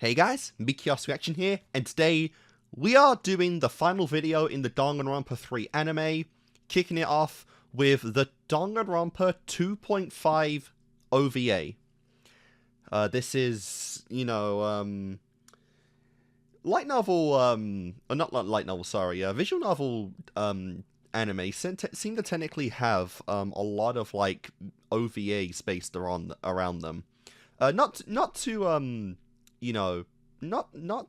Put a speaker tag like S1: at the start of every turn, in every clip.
S1: Hey guys, Kickassreaction here, and today we are doing the final video in the Danganronpa 3 anime, kicking it off with the Danganronpa 2.5 OVA. This is, light novel, not light novel, sorry, visual novel anime seem to technically have a lot of, like, OVAs based around them. Not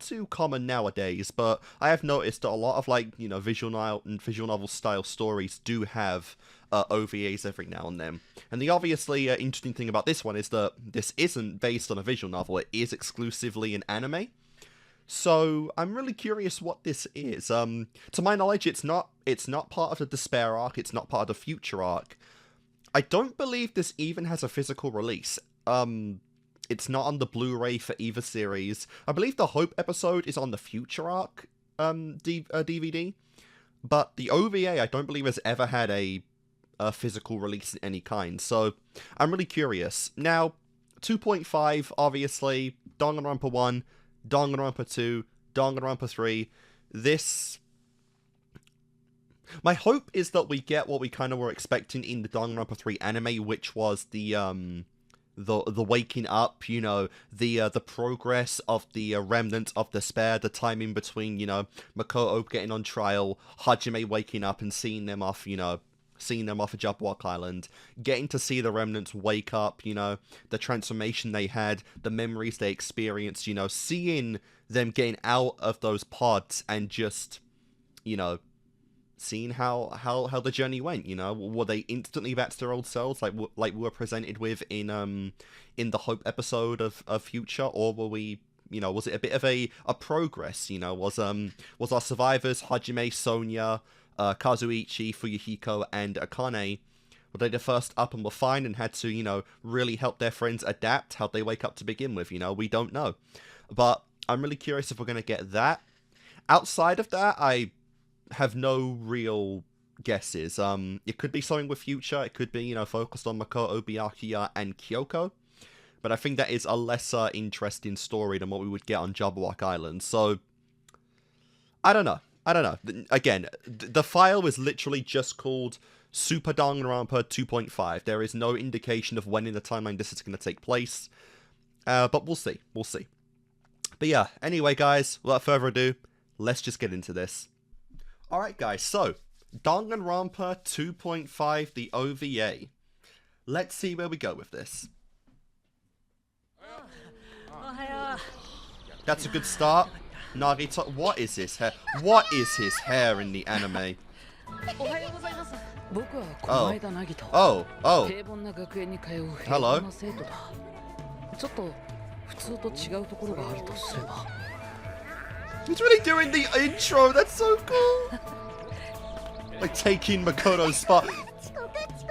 S1: too common nowadays, but I have noticed that a lot of, like, visual novel style stories do have OVAs every now and then. And the obviously interesting thing about this one is that this isn't based on a visual novel, it is exclusively an anime. So I'm really curious what this is. To my knowledge, it's not part of the Despair arc, it's not part of the Future arc. I don't believe this even has a physical release. It's not on the Blu-ray for either series. I believe the Hope episode is on the Future arc DVD, but the OVA I don't believe has ever had a physical release in any kind, so I'm really curious. Now, 2.5, obviously, Danganronpa 1, Danganronpa 2, Danganronpa 3, this... My hope is that we get what we kind of were expecting in the Danganronpa 3 anime, which was the waking up, the progress of the remnant of despair, the time in between, Makoto getting on trial, Hajime waking up and seeing them off of Jabberwock Island, getting to see the remnants wake up, the transformation they had, the memories they experienced, seeing them getting out of those pods and just, seeing how the journey went, were they instantly back to their old selves, like we were presented with in the Hope episode of Future, or were we, was it a bit of a progress, was our survivors, Hajime, Sonya, Kazuichi, Fuyuhiko, and Akane, were they the first up and were fine and had to, really help their friends adapt? How'd they wake up to begin with, we don't know. But I'm really curious if we're going to get that. Outside of that, I have no real guesses. It could be something with Future, it could be, focused on Makoto, Byakuya, and Kyoko, but I think that is a lesser interesting story than what we would get on Jabberwock Island, so I don't know. Again, the file is literally just called Super Danganronpa 2.5. There is no indication of when in the timeline this is going to take place, but we'll see. But yeah, anyway guys, without further ado, let's just get into this. Alright guys, so, Danganronpa 2.5, the OVA. Let's see where we go with this. That's a good start. Nagito, what is his hair? What is his hair in the anime? Oh. Hello. He's really doing the intro, that's so cool! Like taking Makoto's spot.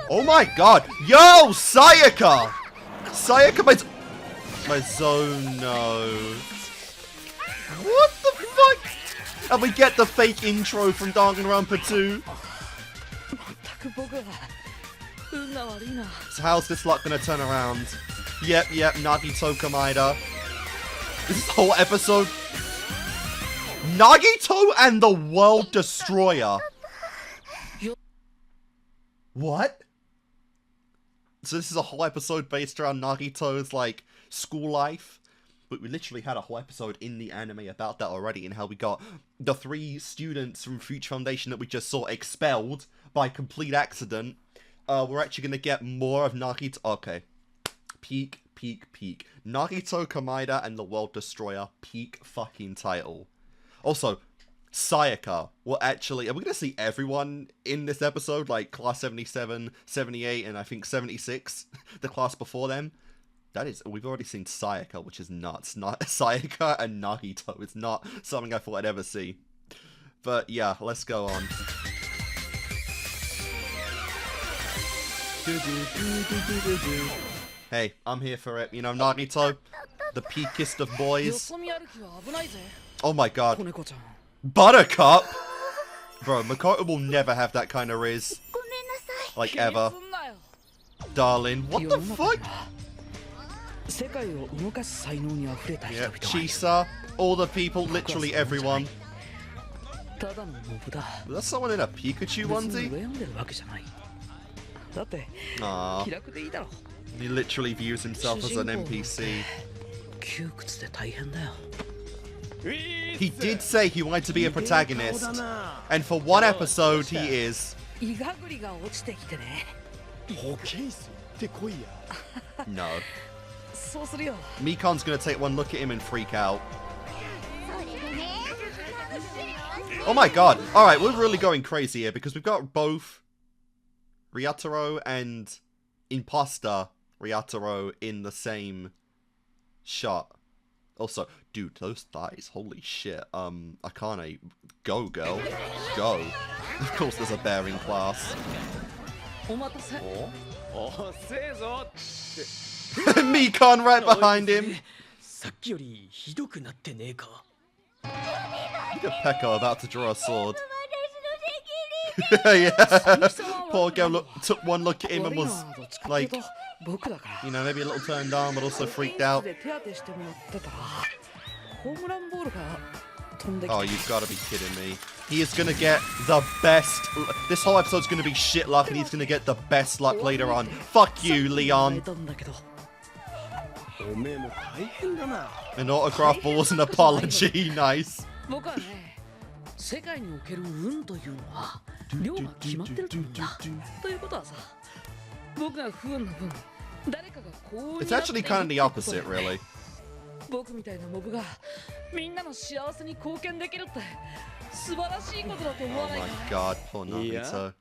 S1: Oh my god! Yo, Sayaka! Sayaka, my zone, no. What the fuck? And we get the fake intro from Danganronpa 2. So how's this luck gonna turn around? Yep, Nagito Komaeda. This whole episode... Nagito and the World Destroyer. What? So this is a whole episode based around Nagito's, like, school life? But we literally had a whole episode in the anime about that already, and how we got the 3 students from Future Foundation that we just saw expelled by complete accident. We're actually going to get more of Nagito. Okay. Peak. Nagito Komaeda and the World Destroyer. Peak fucking title. Also, Sayaka will actually... Are we going to see everyone in this episode? Like, Class 77, 78, and I think 76? The class before them? That is... We've already seen Sayaka, which is nuts. Not Sayaka and Nagito. It's not something I thought I'd ever see. But, yeah, let's go on. Hey, I'm here for it. Nagito, the peakest of boys. Oh my god. Buttercup? Bro, Makoto will never have that kind of riz. Like, ever. Darling, what the fuck? Yeah, Chisa, all the people, literally everyone. That's someone in a Pikachu onesie? Aww. He literally views himself as an NPC. He did say he wanted to be a protagonist, and for one episode he is. No. Mikon's gonna take one look at him and freak out. Oh my god. Alright, we're really going crazy here because we've got both Ryotaro and Imposter Ryotaro in the same shot. Also, dude, those thighs, holy shit. Akane, go girl, go. Of course there's a bear in class. Mikon right behind him. Look at Pekka about to draw a sword. Yeah. Poor girl took one look at him and was like, you know, maybe a little turned on, but also freaked out. Oh, you've got to be kidding me. He is going to get the best. This whole episode's going to be shit luck, and he's going to get the best luck later on. Fuck you, Leon. An autograph ball was an apology. Nice. It's actually kind of the opposite, really. Oh my god, poor Nagito.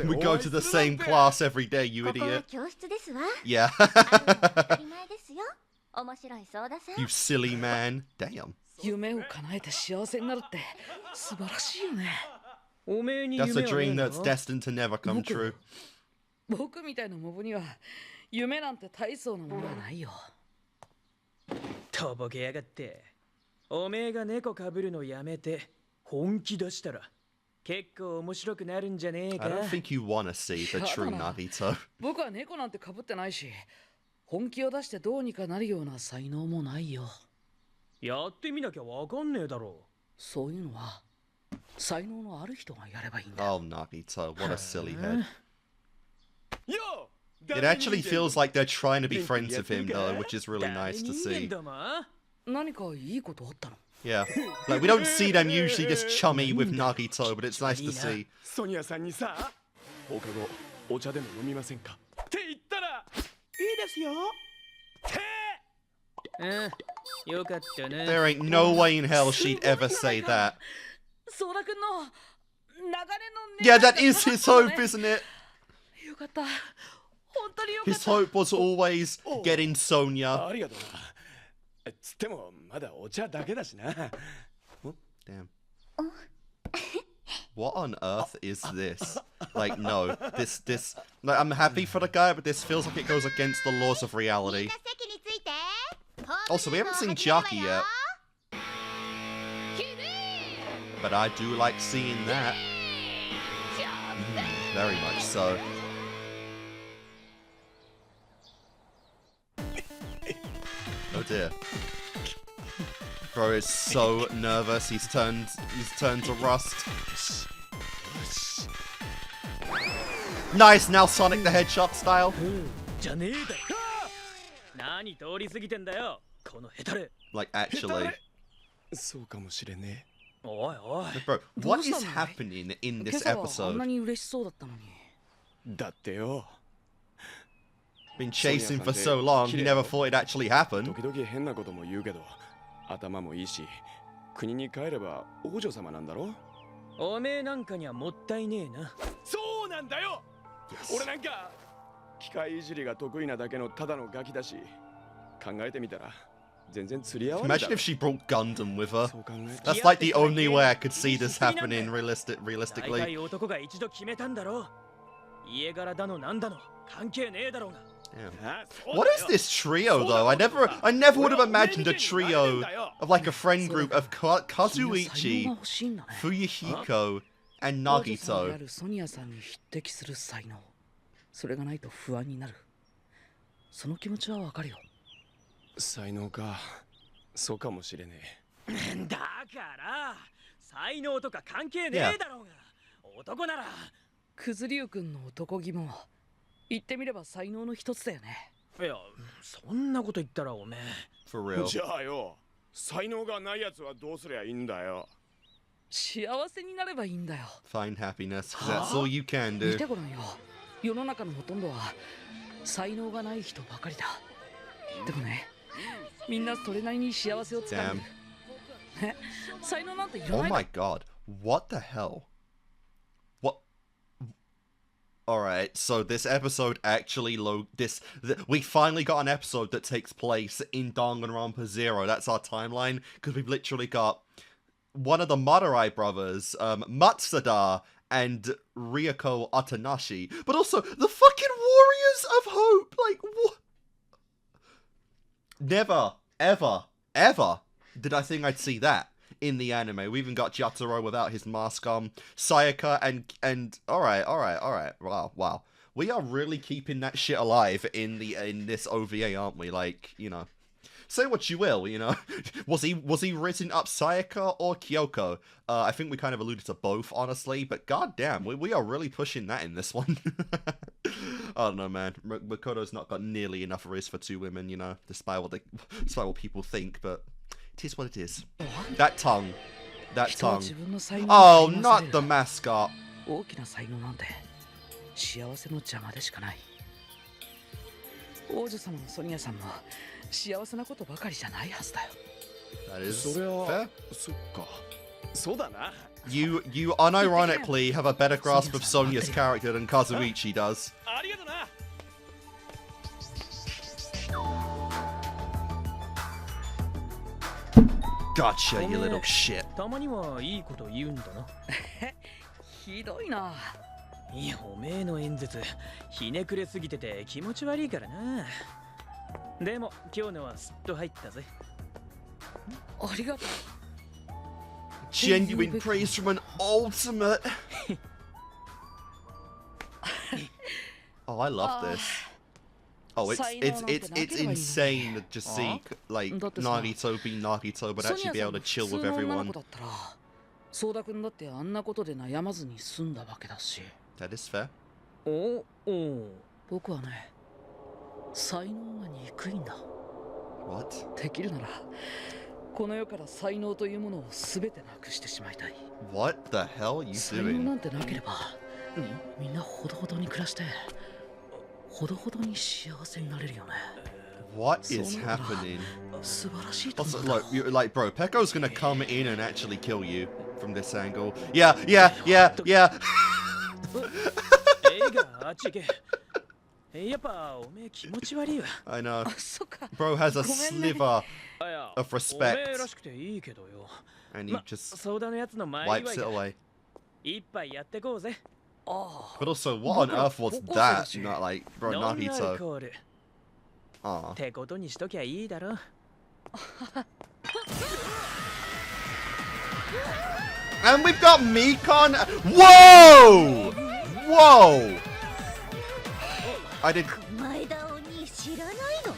S1: We go to the same class every day, you idiot. Yeah. You silly man. Damn. That's a dream that's destined to never come true. I don't think you want to see the true Nagito. Oh, Nagito, what a silly head. It actually feels like they're trying to be friends with him, though, which is really nice to see. Yeah, like we don't see them usually just chummy with Nagito, but it's nice to see. There ain't no way in hell she'd ever say that. Yeah, that is his hope, isn't it? His hope was always getting Sonya. Damn. What on earth is this? Like, no, this. Like, I'm happy for the guy, but this feels like it goes against the laws of reality. Also, we haven't seen Jackie yet. But I do like seeing that. Very much so. Oh dear. Bro is so nervous, he's turned to rust. Nice, now Sonic the Hedgehog style. Like, actually. Bro, what is happening in this episode? Been chasing for so long, he never thought it'd actually happen. Imagine if she brought Gundam with her. That's like the only way I could see this happening realistically. Damn. What is this trio though? I never would have imagined a trio of like a friend group of Kazuichi, Fuyuhiko, and
S2: 王女様
S1: Nagito.
S2: であるソニアさんに匹敵する才能。それがないと不安になる。その気持ちはわかるよ。
S3: 才能か。そうかもしれねえ。
S4: だから才能とか関係ねえだろうが。男なら。
S2: クズリュウ君の男気も言ってみれば才能の一つだよね。
S4: いや、そんなこと言ったらおめえ。
S1: For real.
S3: じゃあよ、才能がないやつはどうすりゃいいんだよ。
S2: 幸せになればいいんだよ。
S1: Find happiness, 'cause that's all you can
S2: 見
S1: do.
S2: てごらんよ。世の中のほとんどは才能がない人ばかりだ。でもね、みんなそれなりに幸せをつかんでる。ね、才能なんていら
S1: Oh
S2: ない。
S1: my god. What the hell? What? Alright, so this episode actually we finally got an episode that takes place in Danganronpa Zero. That's our timeline, because we've literally got one of the Madurai brothers, Matsuda and Ryoko Atanashi, but also the fucking Warriors of Hope. Like, what? Never, ever, ever did I think I'd see that in the anime. We even got Jotaro without his mask on, Sayaka and all right. Wow. We are really keeping that shit alive in this OVA, aren't we? Like, you know, say what you will, you know. Was he written up Sayaka or Kyoko? I think we kind of alluded to both, honestly, but goddamn, we are really pushing that in this one. I don't know, man. Makoto's not got nearly enough riz for two women, you know, despite what people think, but it is what it is. That tongue. Oh, not the mascot.
S2: 大きな才能なんて幸せの邪魔でしかない。王女様のソニアさんも幸せなことばかりじゃないはずだよ。
S1: That is
S3: そりゃ
S1: fair.
S3: そっか。そうだな。
S1: You unironically have a better grasp of Sonya's character than Kazuichi does.
S4: ありがとな。
S1: Gotcha, you little shit.
S4: たまにはいいこと言うんだな。
S2: ひどいな。
S4: いや、おめえの演説ひねくれすぎてて気持ち悪いからな。でも今日のはすっと入ったぜ。
S2: ありがとう。
S1: Genuine praise from an ultimate. Oh, I love this. Oh, it's insane to just see like Nagito be Nagito, but actually be able to chill with everyone.
S2: ソーダ君だってあんなことで悩まずに済んだわけだし。
S1: That is fair.
S2: 僕はね、才能が憎いんだ。
S1: What?
S2: できるならこの世から才能というものを全てなくしてしまいたい。
S1: What the hell are you
S2: 才能
S1: doing?
S2: なんてなければ、みんなほどほどに暮らしてほどほどに幸せになれるよね。
S1: What is happening?
S2: 素晴らしいと
S1: Also,
S2: 思うんだ。
S1: look, you're like, bro, Pekko's gonna come in and actually kill you from this angle. Yeah.
S4: 映画あっち行け。やっぱおめえ気持ち悪いわ。
S1: I know.
S2: そっか。
S1: Bro has a
S2: ごめんね。
S1: sliver
S4: あいや、
S1: of
S4: おめ
S1: respect,
S4: えらしくていいけどよ。
S1: and he just
S4: ソーダのやつの前
S1: wipes
S4: 祝い
S1: it
S4: だ。
S1: away.
S4: 一杯やってこうぜ。
S2: ああ。
S1: But also, what on earth was that? Not like, bro,
S4: ノンアル
S1: Nagito.
S4: コール。
S1: Aw.
S4: ってことにしときゃいいだろ。
S1: And we've got Mikon. Whoa! Whoa! I did.
S5: 前田鬼知らないの？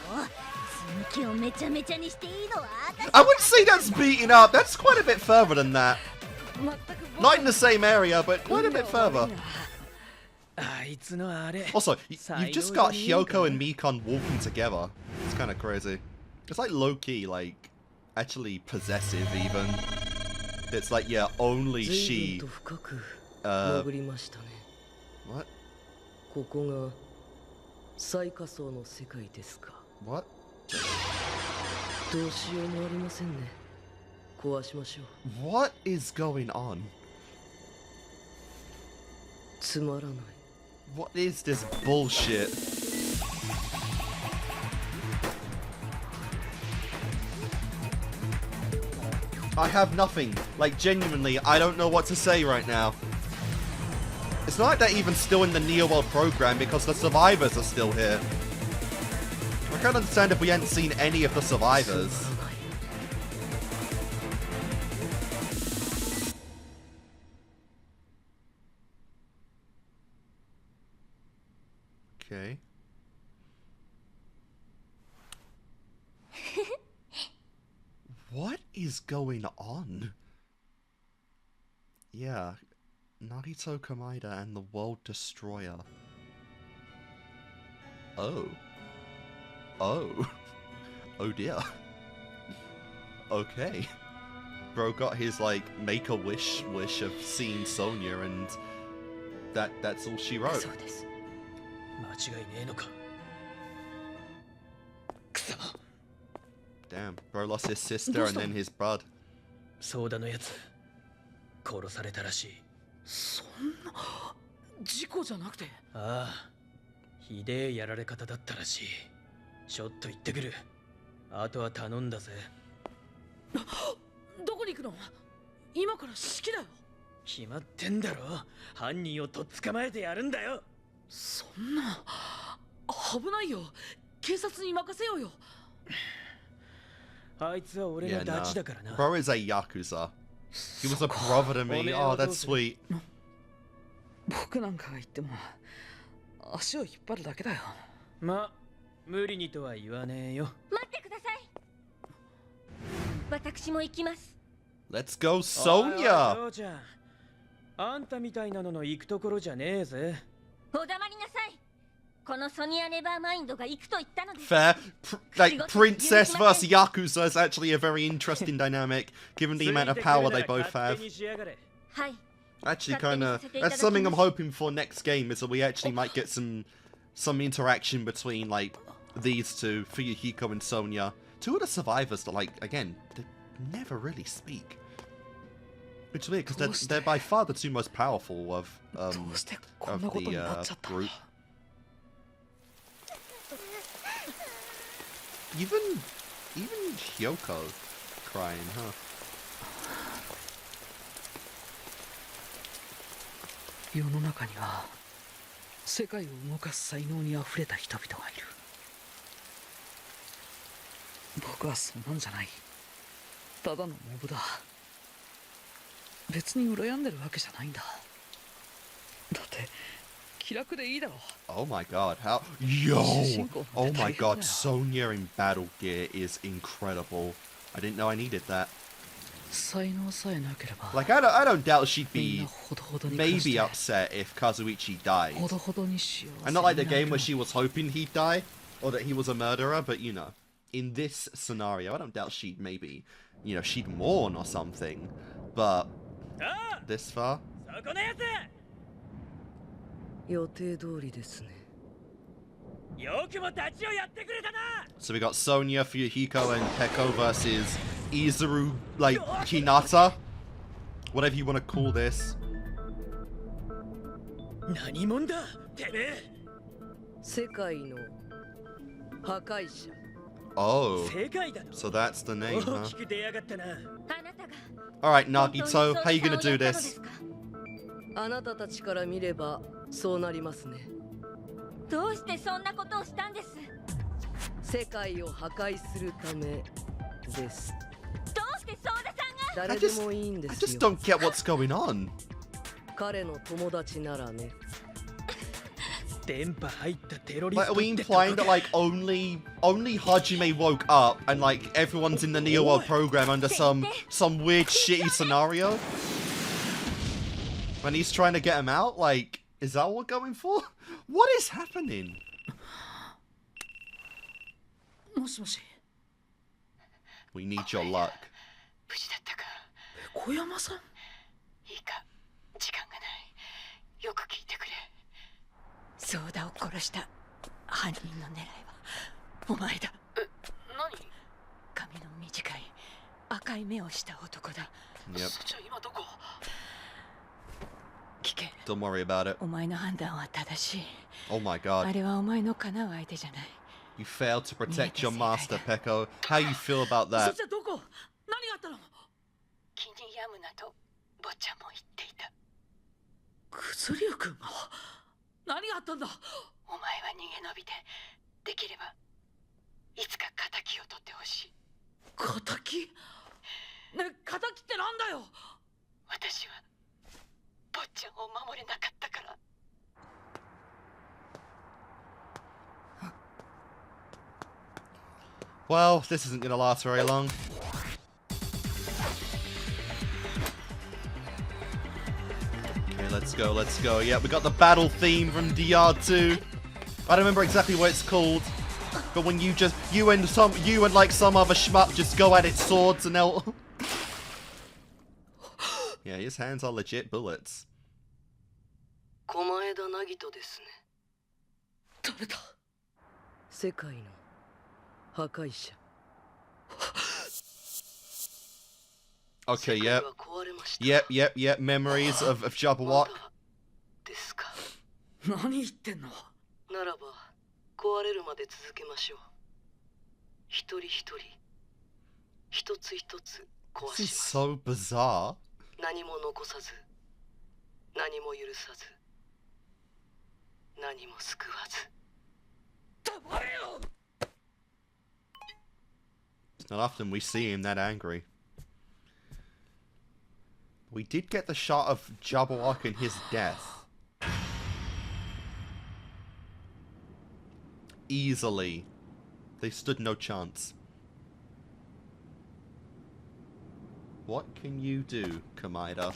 S5: 続きをめちゃめちゃにしていいのは私。
S1: I wouldn't say that's beating up. That's quite a bit further than that.
S2: 全く僕
S1: Not in the same area, but quite a bit further.
S4: あいつのあれ。
S1: Also, you've just got Hyoko and Mikon walking together. It's kind of crazy. It's like low-key, like, actually possessive even. It's like, yeah, only
S6: 随
S1: she.
S6: 分と深く
S1: Uh,
S6: 潜りましたね。
S1: what?
S6: ここが最下層の世界ですか。
S1: What?
S6: どうしようもありませんね。壊しましょう。
S1: What is going on?
S6: つまらない。
S1: What is this bullshit? I have nothing. Like, genuinely, I don't know what to say right now. It's not like they're even still in the Neo World program because the survivors are still here. I can't understand if we hadn't seen any of the survivors. is going on? Yeah, Nagito, Komaeda, and the World Destroyer. Oh. Oh. Oh dear. Okay. Bro got his, like, make-a-wish wish of seeing Sonya, and that's all she wrote. Damn, bro lost his sister and then his bud.
S4: ソーダのやつ殺されたらしい。
S2: そんな事故じゃなくて。
S4: ああ、ひでえやられ方だったらしい。ちょっと行ってくる。あとは頼んだぜ。
S2: どこに行くの？今から式だよ。
S4: 決まってんだろ。犯人をとっ捕まえてやるんだよ。
S2: そんな危ないよ。警察に任せようよ。
S4: あいつは俺のダチだからな。
S1: Bro is a Yakuza. He was a brother to me. Oh, that's sweet.
S2: 僕なんかが言っても足を引っ張るだけだよ。
S4: ま、無理にとは言わねえよ。
S5: 待ってください。私も行きます。
S1: Let's go, Sonya!
S4: おいおい、ちゃん。あんたみたいなのの行くところじゃねえぜ。
S5: お黙りなさい。このソニア・ネバーマインドが行くと言ったのです。
S1: Fair. Like, Princess versus Yakuza is actually a very interesting dynamic, given the amount of power they both have.
S5: はい。
S1: Actually, that's something I'm hoping for next game, is that we actually might get some interaction between, like, these two, Fuyuhiko and Sonya. Two of the survivors that, like, again, they never really speak. Which is weird, because they're by far the two most powerful of the group. Even Hyoko crying, huh?
S2: 世の中には世界を動かす才能にあふれた人々がいる。僕はそんなんじゃない。ただのモブだ。別に羨んでるわけじゃないんだ。だって気楽でいいだろ。
S1: Oh my god, how... Yo! Oh my god, Sonya in Battle Gear is incredible. I didn't know I needed that.
S2: 才能さえなければ。
S1: Like, I don't doubt she'd be maybe upset if Kazuichi died.
S2: ほどほどにしよう。
S1: And not like the game where she was hoping he'd die, or that he was a murderer, but you know, in this scenario, I don't doubt she'd maybe, you know, she'd mourn or something. But this far?
S4: そこのやつ。
S6: 予定通りですね。
S4: よくもダチをやってくれたな。
S1: So we got Sonya, Fuyuhiko, and Peko versus Izuru, like, Hinata? Whatever you want to call this.
S4: 何者だ、てめえ。
S6: 世界の破壊者。
S1: Oh,
S4: 世界だろ。
S1: so that's the name,
S4: 大
S1: huh?
S4: きく出やがったな。
S5: あなたが
S1: Alright, Nagito, how you gonna do this?
S6: あなたたちから見ればそうなりますね。
S5: どうしてそんなことをしたんです？
S6: 世界を破壊するためです。
S5: どうしてソーダさんが？
S6: 誰でもいいんで
S1: I
S6: す
S1: just
S6: よ。
S1: don't get what's going on.
S6: 彼の友達ならね。
S4: 電波入ったテロリ
S1: Like,
S4: ス
S1: are
S4: ト
S1: we
S4: って
S1: implying that, like, only Hajime woke up and, like, everyone's in the Neo World program under some weird shitty scenario? When he's trying to get him out? Like, is that what we're going for? What is happening?
S2: もしもし。
S1: We need your luck.
S5: 無事だったか。
S2: 小山さん。
S5: いいか、時間がない。よく聞いてくれ。ソーダを殺した犯人の狙いはお前だ。
S2: 何？
S5: 髪の短い赤い目をした男だ。
S1: Yep.
S2: じゃあ今どこ？
S5: 聞け。
S1: Don't worry about it.
S5: お前の判断は正しい。
S1: Oh my
S5: あ
S1: god.
S5: れはお前の叶う相手じゃない。
S1: You failed to protect your master, Peko. How you feel about
S2: そ
S1: that?
S2: っちはどこ？何があったの？
S5: 気に病むなと坊ちゃんも言っていた。
S2: クズリュウ君が何があったんだ？
S5: お前は逃げ延びて、できればいつか仇を取ってほしい。
S2: 仇？ね、仇ってなんだよ？
S5: 私は坊ちゃんを守れなかったから。
S1: Well, this isn't gonna last very long. Let's go, let's go. Yeah, we got the battle theme from DR2. I don't remember exactly what it's called, but when you and like some other schmuck just go at its swords and they'll... Yeah, his hands are legit bullets.
S6: Komaeda Nagito ですね。誰だ？世界の破壊者。
S1: Okay, yep. Memories of Jabberwock.
S6: ですか。何言ってんの？ならば壊れるまで続けましょう。一人一人、一つ一つ壊
S1: This
S6: し
S1: is
S6: ます。
S1: so bizarre.
S6: 何も残さず、何も許さず、何も救わず。黙れよ！
S1: It's not often we see him that angry. We did get the shot of Jabberwock and his death. Easily. They stood no chance. What can you do, Komaeda?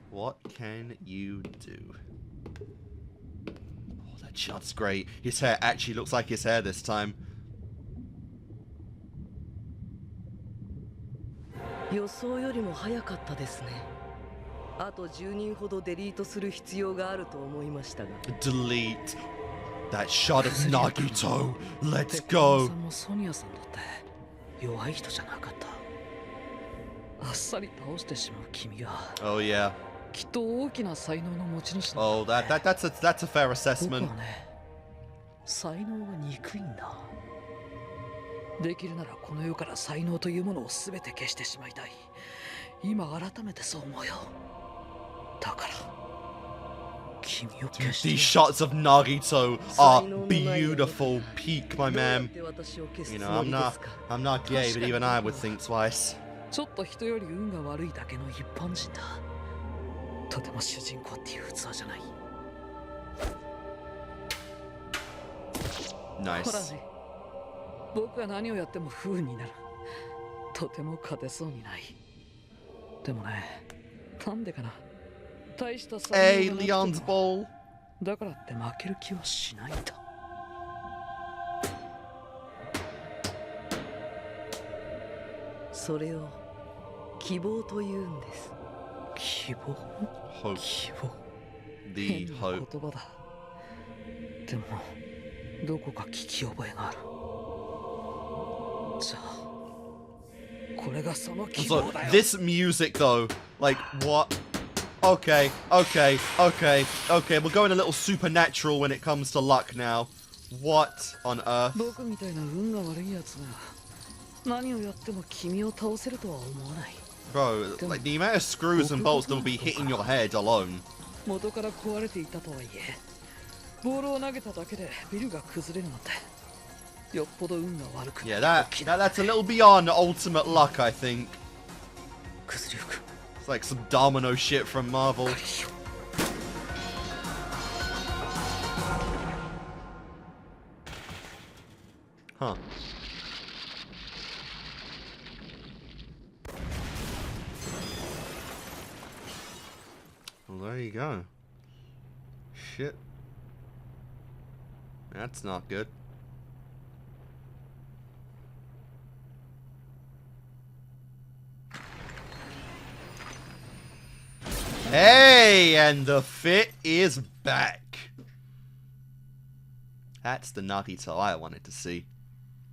S1: What can you do? Oh, that shot's great. His hair actually looks like his hair this time.
S6: 予想よりも早かったですね。あと10人ほどデリートする必要があると思いましたが。
S1: Delete that shot of Nagito. Let's go.
S2: さんもソニアさんだって弱い人じゃなかった。あっさり倒してしまう君が。
S1: Oh yeah.
S2: きっと大きな才能の持ち主だ。
S1: Oh, that's a fair
S2: 僕
S1: assessment.
S2: はね、才能が憎いんだ。できるならこの世から才能というものを全て消してしまいたい。今改めてそう思うよ。だから君を消して。
S1: These shots of Nagito are beautiful. Peak, my man. You know, I'm not gay, but even I would think twice.
S2: ちょっと人より運が悪いだけの一般人だ。とても主人公っていう器じゃない。ほら
S1: Nice.
S2: ね、僕は何をやっても不運になる。とても勝てそうにない。でもね、なんでかな。大した才能がなくて
S1: Leon's
S2: も
S1: ball.
S2: だからって負ける気はしないんだ。
S6: それを希望というんです。
S2: 希望？
S1: Hope.
S2: 希望。
S1: The
S2: 変な
S1: hope.
S2: 言葉だ。でもどこか聞き覚えがある。じゃあこれがその希望
S1: So
S2: だよ。
S1: this music though, like what? Okay. We're going a little supernatural when it comes to luck now. What on earth?
S2: 僕みたいな運が悪いやつが何をやっても君を倒せるとは思わない。
S1: Bro, like the amount of screws and bolts that will be hitting your head alone.
S2: 元から壊れていたとはいえ、ボールを投げただけでビルが崩れるなんてよっぽど運が悪く。
S1: Yeah, that's a little beyond ultimate luck, I think.
S2: 崩れゆく。
S1: It's like some domino shit from Marvel. Huh. Well, there you go. Shit. That's not good. Hey, and the fit is back. That's the Nagito I wanted to see.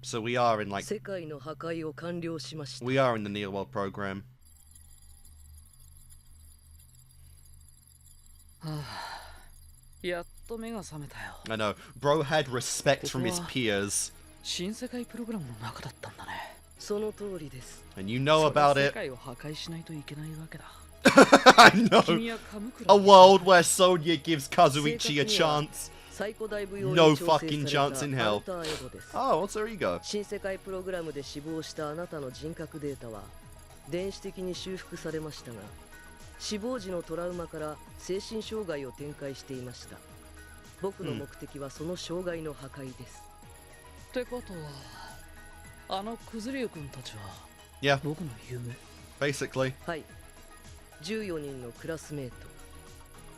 S1: So we are in like
S6: 世界の破壊を完了しました。
S1: we are in the Near World program.
S2: やっと目が覚めたよ。
S1: I know. Bro had respect from his peers.
S2: 新世界プログラムの中だったんだね。
S6: その通りです。
S1: And you know about
S2: 世
S1: it.
S2: 界を破壊しないといけないわけだ。
S1: I know.
S2: 君はカムク
S1: A
S2: ラ
S1: world where Sonya gives Kazuichi a chance.
S6: 最古代舞踊
S1: No
S6: に調整され
S1: fucking
S6: た
S1: chance in hell.
S6: アルターエゴです。
S1: Oh, well, there you go.
S6: 新世界プログラムで死亡したあなたの人格データは電子的に修復されましたが、死亡時のトラウマから精神障害を展開していました。僕の目的はその障害の破壊です。
S2: ってことは、あの崩れゆくんたちは
S1: Yeah,
S2: 僕の夢。
S1: basically.
S6: はい。14人のクラスメート、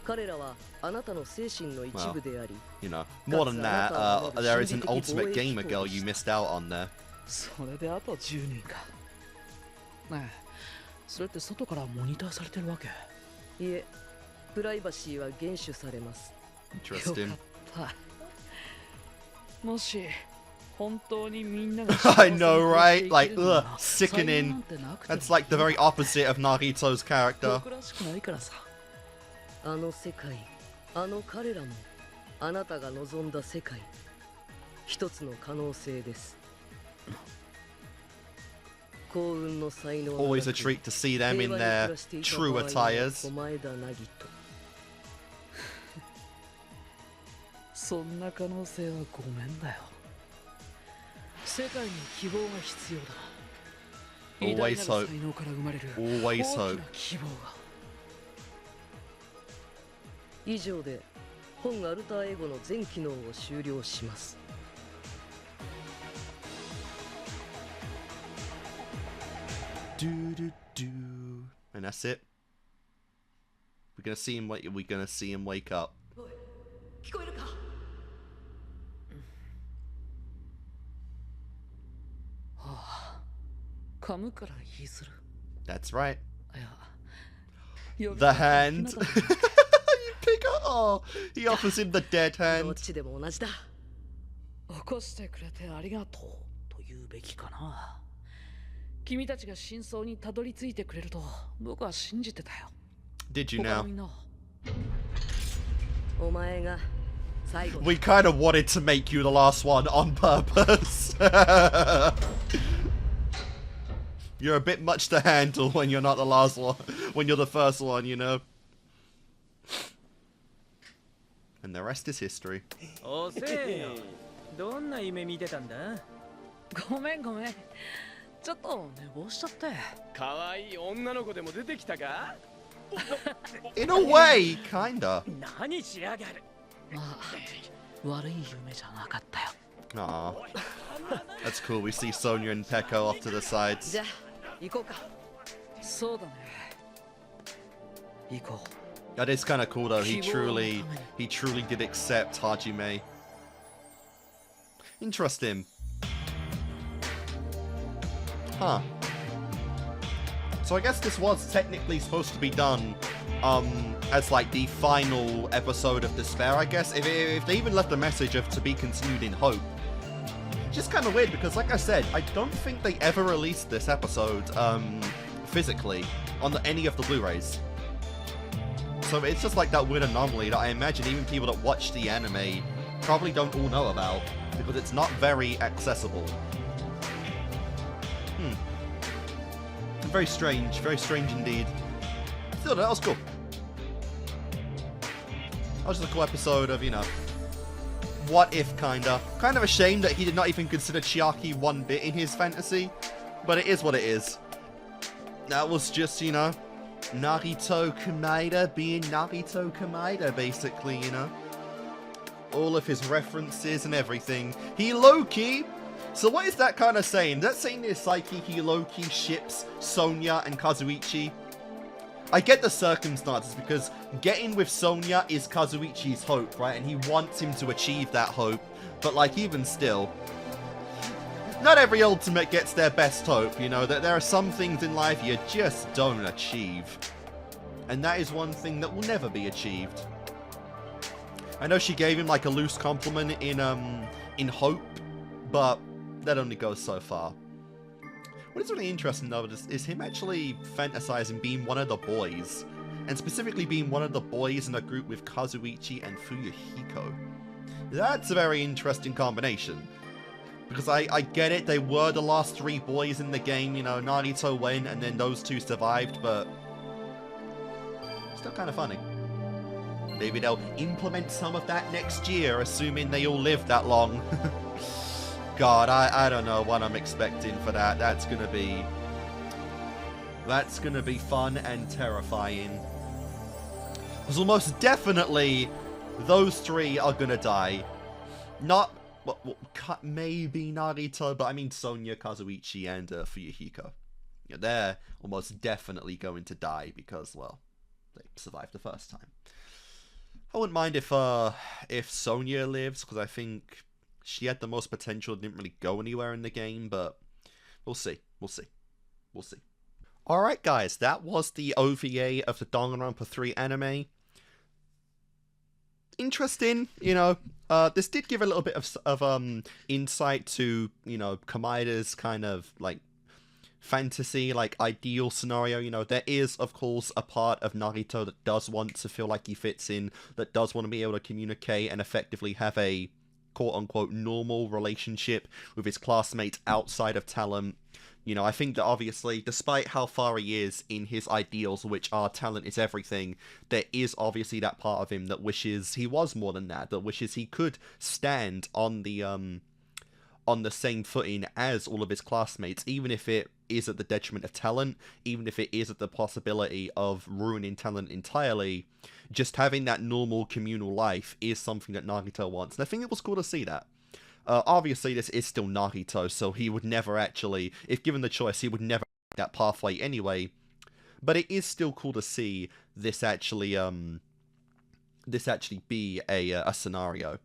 S6: 彼らはあなたの精神の一部であり、
S1: You know, more than that, there is an ultimate gamer girl you missed out on there.
S2: それであと10人か。ねえ、それって外からモニターされてるわけ？
S6: いえ、プライバシーは厳守されます。
S1: Interesting.
S2: よかった。もし本当にみんなが
S1: I know, right? Like, ugh, sickening. That's like the very opposite of Nagito's character.
S2: 僕らしくないからさ。
S6: あの世界、あの彼らもあなたが望んだ世界、一つの可能性です。幸運の才能。
S1: Always a treat to see them in their true attires.
S2: そんな可能性はごめんだよ。世界に希望が必要だ。偉大なる才能から生まれる大きな希望が。
S6: 以上で本アルターエゴの全機能を終了します。
S1: And that's it. We're gonna see him. We're gonna see him wake up.
S6: 聞こえるか？
S2: はあ、噛むから言いする。
S1: That's right.
S2: いや、
S1: The hand. You pick up. Oh, he offers him the dead
S6: どっ
S1: hand.
S6: ちでも同じだ。
S2: 起こしてくれてありがとうと言うべきかな。君たちが真相にたどり着いてくれると僕は信じてたよ。
S1: Did you now?
S6: お前が最後。
S1: We kind of wanted to make you the last one on purpose. You're a bit much to handle when you're not the last one, when you're the first one, you know. And the rest is history.
S4: おせえよ。どんな夢見てたんだ？
S2: ごめんごめん。ちょっと寝坊しちゃって。
S3: 可愛い女の子でも出てきたか？
S1: In a way, kinda.
S4: 何しやがる。
S2: まあ、悪い夢じゃなかったよ。
S1: Aw. That's cool. We see Sonya and Peko off to the sides.
S6: じゃあ行こうか。
S2: そうだね。行こう。
S1: That is kind of cool though. He truly did accept Hajime. Interesting. Huh. So I guess this was technically supposed to be done as like the final episode of Despair, I guess. If they even left a message of to be continued in hope. Just kind of weird because like I said, I don't think they ever released this episode physically on any of the Blu-rays. So it's just like that weird anomaly that I imagine even people that watch the anime probably don't all know about because it's not very accessible. Very strange indeed. Still, that was cool. That was just a cool episode of, you know, what if kinda. Kind of a shame that he did not even consider Chiaki one bit in his fantasy, but it is what it is. That was just, you know, Nagito Komaeda being Nagito Komaeda, basically, you know. All of his references and everything. He low-key. So what is that kind of saying? Is that saying that Saiki he low-key ships Sonya and Kazuichi? I get the circumstances because getting with Sonya is Kazuichi's hope, right? And he wants him to achieve that hope. But like even still, not every ultimate gets their best hope, you know, that there are some things in life you just don't achieve. And that is one thing that will never be achieved. I know she gave him like a loose compliment in Hope, but that only goes so far. What is really interesting though is him actually fantasizing being one of the boys, and specifically being one of the boys in a group with Kazuichi and Fuyuhiko. That's a very interesting combination. Because I get it, they were the last three boys in the game, you know, Nagito went and then those two survived, but still kind of funny. Maybe they'll implement some of that next year, assuming they all live that long. God, I don't know what I'm expecting for that. That's gonna be fun and terrifying. Because almost definitely those three are gonna die. Not maybe Nagito, but I mean Sonya, Kazuichi, and Fuyuhiko. Yeah, they're almost definitely going to die because, well, they survived the first time. I wouldn't mind if Sonya lives, because I think she had the most potential, didn't really go anywhere in the game, but we'll see. We'll see. We'll see. Alright guys, that was the OVA of the Danganronpa 3 anime. Interesting, you know. This did give a little bit of insight to, you know, Komaeda's kind of, like, fantasy, like, ideal scenario. You know, there is, of course, a part of Nagito that does want to feel like he fits in, that does want to be able to communicate and effectively have a quote-unquote normal relationship with his classmates outside of talent. You know, I think that obviously, despite how far he is in his ideals, which are talent is everything, there is obviously that part of him that wishes he was more than that wishes he could stand on the same footing as all of his classmates, even if it is at the detriment of talent, even if it is at the possibility of ruining talent entirely. Just having that normal communal life is something that Nagito wants, and I think it was cool to see that. Obviously, this is still Nagito, so he would never actually, if given the choice, he would never take that pathway anyway. But it is still cool to see this actually be a scenario.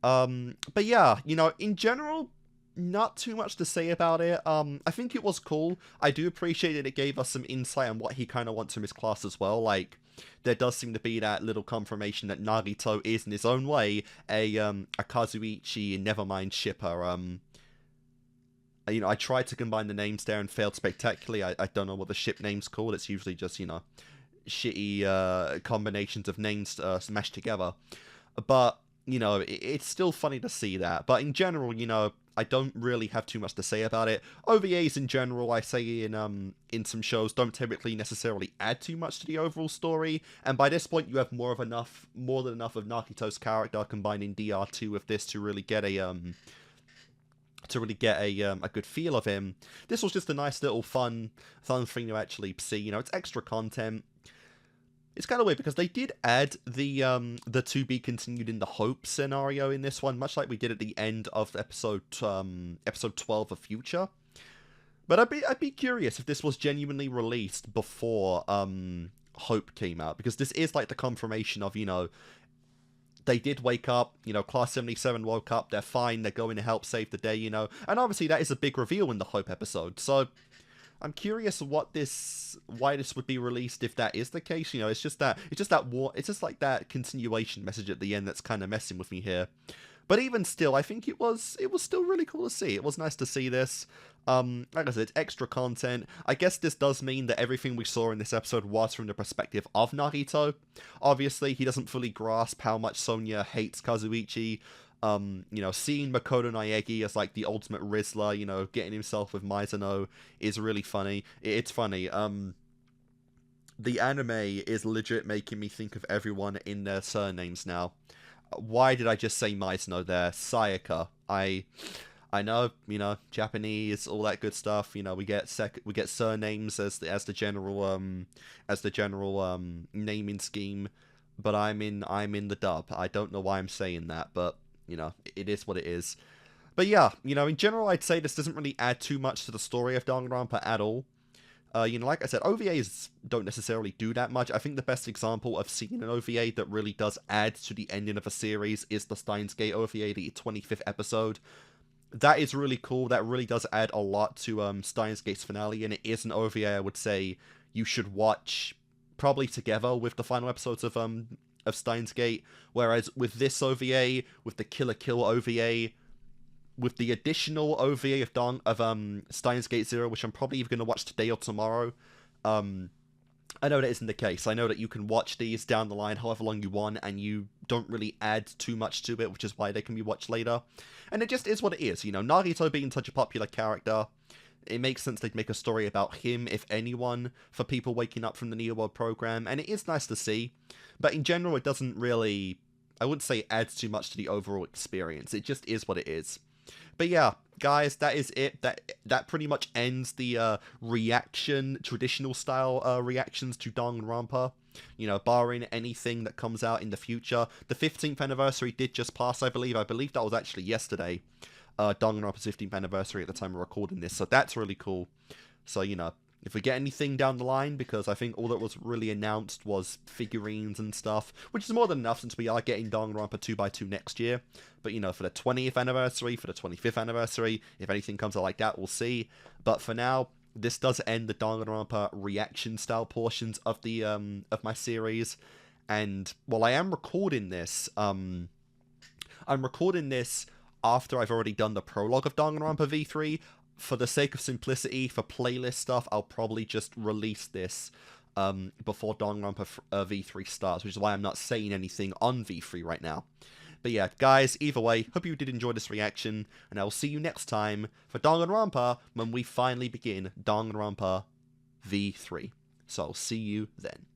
S1: But yeah, you know, in general, not too much to say about it. I think it was cool. I do appreciate that it gave us some insight on what he kind of wants from his class as well. Like, there does seem to be that little confirmation that Nagito is, in his own way, a Kazuichi Nevermind shipper. You know, I tried to combine the names there and failed spectacularly. I don't know what the ship name's called. It's usually just, you know, shitty combinations of names smashed together. But, you know, it's still funny to see that. But in general, you know, I don't really have too much to say about it. OVAs in general, I say in some shows, don't typically necessarily add too much to the overall story. And by this point, you have more than enough of Nagito's character combining DR2 with this to really get a good feel of him. This was just a nice little fun thing to actually see. You know, it's extra content. It's kind of weird because they did add the to be continued in the Hope scenario in this one, much like we did at the end of episode 12 of Future. But I'd be curious if this was genuinely released before Hope came out, because this is like the confirmation of, you know, they did wake up, you know, Class 77 woke up, they're fine, they're going to help save the day, you know, and obviously that is a big reveal in the Hope episode, so I'm curious why this would be released if that is the case. You know, it's just like that continuation message at the end that's kind of messing with me here. But even still, I think it was still really cool to see. It was nice to see this. Like I said, it's extra content. I guess this does mean that everything we saw in this episode was from the perspective of Nagito. Obviously, he doesn't fully grasp how much Sonya hates Kazuichi. You know, seeing Makoto Naegi as, like, the ultimate Rizzler, you know, getting himself with Mizuno is really funny. It's funny. The anime is legit making me think of everyone in their surnames now. Why did I just say Mizuno there? Sayaka. I know, you know, Japanese, all that good stuff. You know, we get surnames as the general naming scheme. But I'm in the dub. I don't know why I'm saying that, but you know, it is what it is. But yeah, you know, in general, I'd say this doesn't really add too much to the story of Danganronpa at all. You know, like I said, OVAs don't necessarily do that much. I think the best example of seeing an OVA that really does add to the ending of a series is the Steins Gate OVA, the 25th episode. That is really cool. That really does add a lot to Steins Gate's finale, and it is an OVA I would say you should watch probably together with the final episodes of Steins Gate, whereas with this OVA, with the Kill la Kill OVA, with the additional OVA of Steins Gate Zero, which I'm probably even going to watch today or tomorrow, I know that isn't the case. I know that you can watch these down the line however long you want, and you don't really add too much to it, which is why they can be watched later. And it just is what it is, you know, Nagito being such a popular character, it makes sense they'd make a story about him, if anyone, for people waking up from the Neo World program, and it is nice to see. But in general, it doesn't really, I wouldn't say it adds too much to the overall experience. It just is what it is. But yeah, guys, that is it. That pretty much ends the traditional style reactions to Danganronpa. You know, barring anything that comes out in the future. The 15th anniversary did just pass, I believe. I believe that was actually yesterday. Danganronpa's 15th anniversary at the time of recording this, so that's really cool. So, you know, if we get anything down the line, because I think all that was really announced was figurines and stuff, which is more than enough since we are getting Danganronpa 2x2 next year. But, you know, for the 20th anniversary, for the 25th anniversary, if anything comes out like that, we'll see. But for now, this does end the Danganronpa reaction style portions of the of my series. And while I am recording this, I'm recording this after I've already done the prologue of Danganronpa V3. For the sake of simplicity, for playlist stuff, I'll probably just release this before Danganronpa V3 starts, which is why I'm not saying anything on V3 right now. But yeah, guys, either way, hope you did enjoy this reaction, and I will see you next time for Danganronpa when we finally begin Danganronpa V3. So I'll see you then.